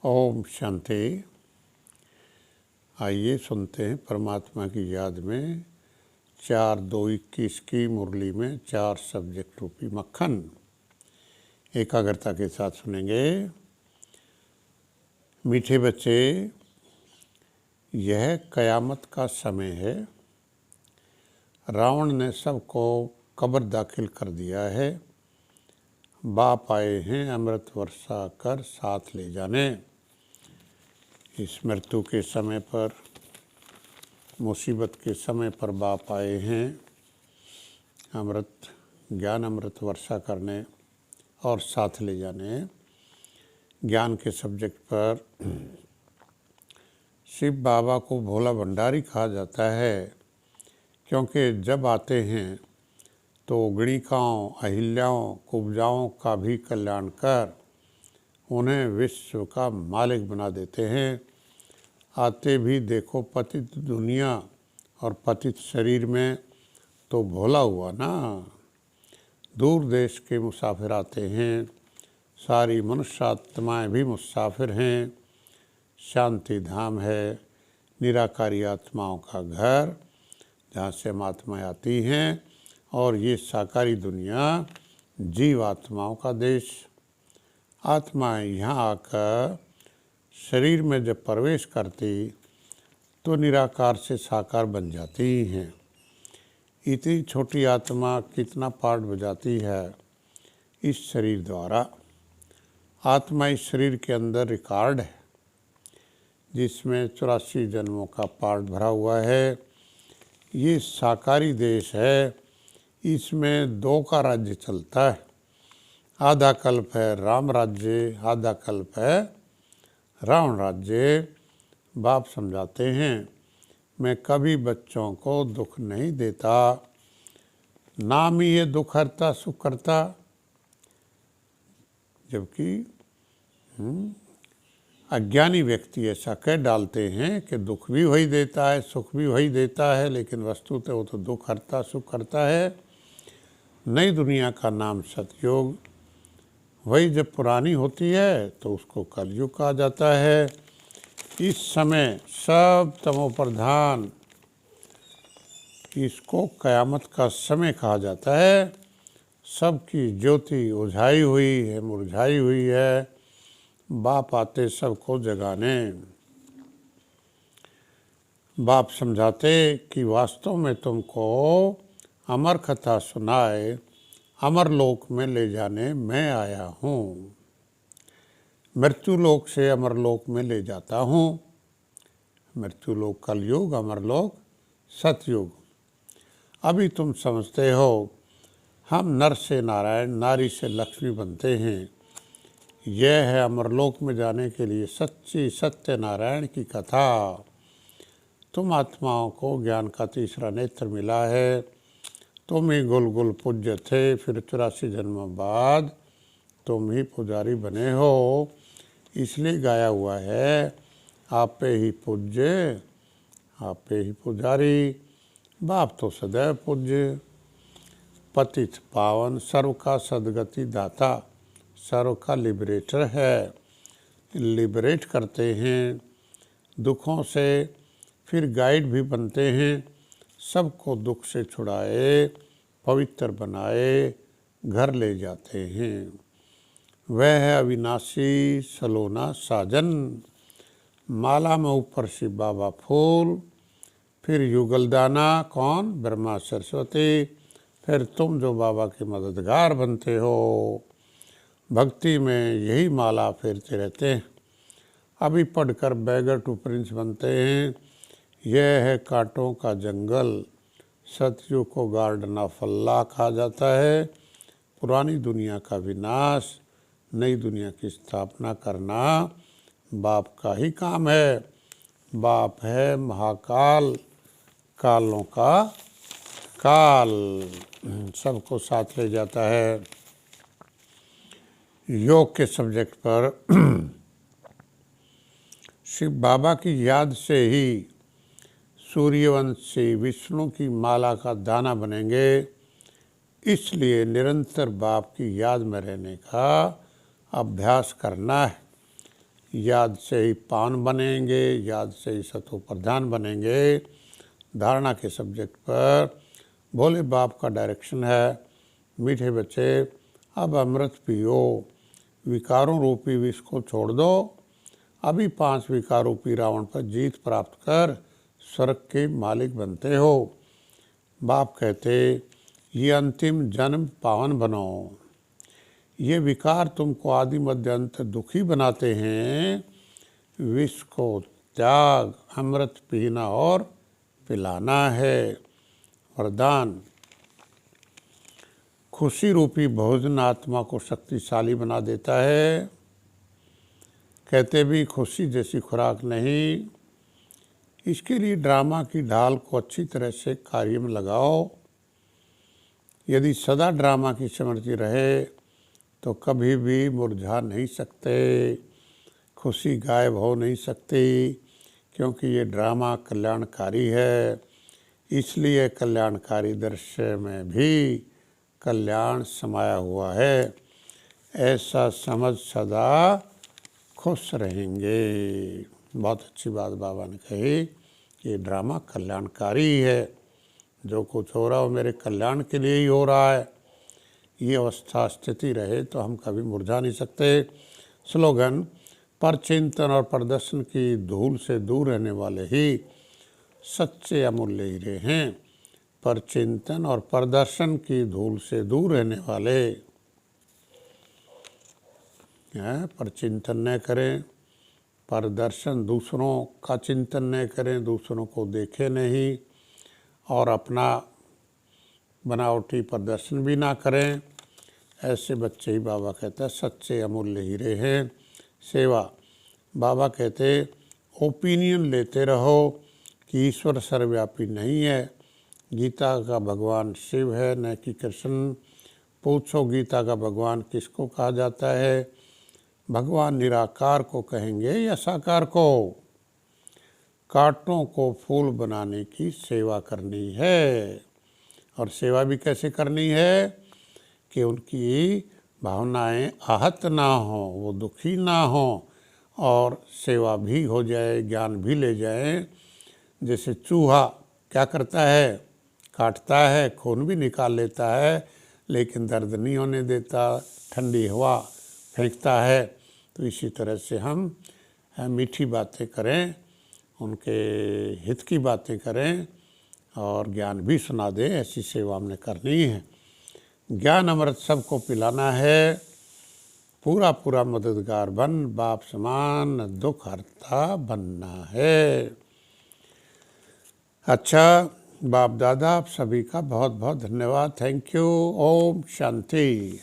ओम शांति। आइए सुनते हैं परमात्मा की याद में 4-2-21 की मुरली में 4 सब्जेक्ट रूपी मक्खन। एकाग्रता के साथ सुनेंगे। मीठे बच्चे, यह कयामत का समय है। रावण ने सबको कब्र दाखिल कर दिया है। बाप आए हैं अमृत वर्षा कर साथ ले जाने। इस मृत्यु के समय पर, मुसीबत के समय पर बाप आए हैं ज्ञान अमृत वर्षा करने और साथ ले जाने। ज्ञान के सब्जेक्ट पर शिव बाबा को भोला भंडारी कहा जाता है, क्योंकि जब आते हैं तो गणिकाओं, अहिल्याओं, कुब्जाओं का भी कल्याण कर उन्हें विश्व का मालिक बना देते हैं। आते भी देखो पतित दुनिया और पतित शरीर में, तो भोला हुआ ना। दूर देश के मुसाफिर आते हैं। सारी मनुष्य आत्माएँ भी मुसाफिर हैं। शांति धाम है निराकारी आत्माओं का घर, जहाँ से आत्माएँ आती हैं, और ये साकारी दुनिया जीव आत्माओं का देश। आत्माएँ यहाँ आकर शरीर में जब प्रवेश करती तो निराकार से साकार बन जाती हैं। इतनी छोटी आत्मा कितना पार्ट बजाती है इस शरीर द्वारा। आत्मा इस शरीर के अंदर रिकॉर्ड है, जिसमें 84 जन्मों का पार्ट भरा हुआ है। ये साकारी देश है। इसमें 2 का राज्य चलता है। आधा कल्प है राम राज्य, आधा कल्प है रावण राज्य। बाप समझाते हैं, मैं कभी बच्चों को दुख नहीं देता। नाम ही है दुख हरता सुख करता। जबकि अज्ञानी व्यक्ति ऐसा कह डालते हैं कि दुख भी वही देता है, सुख भी वही देता है, लेकिन वस्तुतः वो तो दुख हरता सुख करता है। नई दुनिया का नाम सतयुग। वही जब पुरानी होती है तो उसको कलयुग कहा जाता है। इस समय सब तमो प्रधान, इसको कयामत का समय कहा जाता है। सबकी ज्योति ओझाई हुई है, मुरझाई हुई है। बाप आते सबको जगाने। बाप समझाते कि वास्तव में तुमको अमर कथा सुनाए अमर लोक में ले जाने मैं आया हूँ। मृत्यु लोक से अमर लोक में ले जाता हूँ। मृत्यु लोक कलयुग, अमर लोक सतयुग। अभी तुम समझते हो हम नर से नारायण, नारी से लक्ष्मी बनते हैं। यह है अमरलोक में जाने के लिए सच्ची सत्य नारायण की कथा। तुम आत्माओं को ज्ञान का तीसरा नेत्र मिला है। तुम ही गुल गुल पूज्य थे, फिर 84 जन्म बाद तुम ही पुजारी बने हो। इसलिए गाया हुआ है, आपे ही पूज्य आपे ही पुजारी। बाप तो सदैव पूज्य, पतित पावन, सर्व का सदगति दाता, सर्व का लिबरेटर है। लिबरेट करते हैं दुखों से, फिर गाइड भी बनते हैं। सबको दुख से छुड़ाए, पवित्र बनाए, घर ले जाते हैं। वह है अविनाशी सलोना साजन। माला में ऊपर शिव बाबा फूल, फिर युगलदाना कौन? ब्रह्मा सरस्वती, फिर तुम जो बाबा के मददगार बनते हो। भक्ति में यही माला फेरते रहते हैं। अभी पढ़कर बैगर टू प्रिंस बनते हैं। यह है कांटों का जंगल। सतयुग को गार्डन ऑफ अल्लाह कहा जाता है। पुरानी दुनिया का विनाश, नई दुनिया की स्थापना करना बाप का ही काम है। बाप है महाकाल, कालों का काल, सबको साथ ले जाता है। योग के सब्जेक्ट पर शिव बाबा की याद से ही सूर्यवंशी विष्णु की माला का दाना बनेंगे। इसलिए निरंतर बाप की याद में रहने का अभ्यास करना है। याद से ही पान बनेंगे, याद से ही सतो प्रधान बनेंगे। धारणा के सब्जेक्ट पर भोले बाप का डायरेक्शन है, मीठे बच्चे अब अमृत पियो, विकारों रूपी विष को छोड़ दो, अभी 5 विकार रूपी रावण पर जीत प्राप्त कर स्वर्ग के मालिक बनते हो। बाप कहते ये अंतिम जन्म पावन बनो, ये विकार तुमको आदि मध्य अंत दुखी बनाते हैं, विष को त्याग, अमृत पीना और पिलाना है। वरदान, खुशी रूपी भोजन आत्मा को शक्तिशाली बना देता है। कहते भी खुशी जैसी खुराक नहीं, इसके लिए ड्रामा की ढाल को अच्छी तरह से कार्य में लगाओ। यदि सदा ड्रामा की स्मृति रहे तो कभी भी मुरझा नहीं सकते, खुशी गायब हो नहीं सकती, क्योंकि ये ड्रामा कल्याणकारी है। इसलिए कल्याणकारी दृश्य में भी कल्याण समाया हुआ है, ऐसा समझ सदा खुश रहेंगे। बहुत अच्छी बात बाबा ने कही कि ये ड्रामा कल्याणकारी है, जो कुछ हो रहा हो मेरे कल्याण के लिए ही हो रहा है। ये अवस्था स्थिति रहे तो हम कभी मुरझा नहीं सकते। स्लोगन, पर चिंतन और प्रदर्शन की धूल से दूर रहने वाले ही सच्चे अमूल्य हीरे हैं। पर चिंतन और प्रदर्शन की धूल से दूर रहने वाले हैं, पर चिंतन न करें, प्रदर्शन दूसरों का चिंतन न करें, दूसरों को देखें नहीं और अपना बनावटी प्रदर्शन भी ना करें। ऐसे बच्चे ही बाबा कहते हैं सच्चे अमूल्य हीरे हैं। सेवा, बाबा कहते ओपिनियन लेते रहो कि ईश्वर सर्वव्यापी नहीं है, गीता का भगवान शिव है न कि कृष्ण। पूछो गीता का भगवान किसको कहा जाता है, भगवान निराकार को कहेंगे या साकार को। कांटों को फूल बनाने की सेवा करनी है, और सेवा भी कैसे करनी है कि उनकी भावनाएं आहत ना हो, वो दुखी ना हो और सेवा भी हो जाए, ज्ञान भी ले जाए। जैसे चूहा क्या करता है, काटता है, खून भी निकाल लेता है, लेकिन दर्द नहीं होने देता, ठंडी हवा फेंकता है। तो इसी तरह से हम मीठी बातें करें, उनके हित की बातें करें और ज्ञान भी सुना दें, ऐसी सेवा हमने करनी है। ज्ञान अमृत सबको पिलाना है, पूरा पूरा मददगार बन बाप समान दुख हरता बनना है। अच्छा, बाप दादा आप सभी का बहुत बहुत धन्यवाद। Thank you. ओम शांति।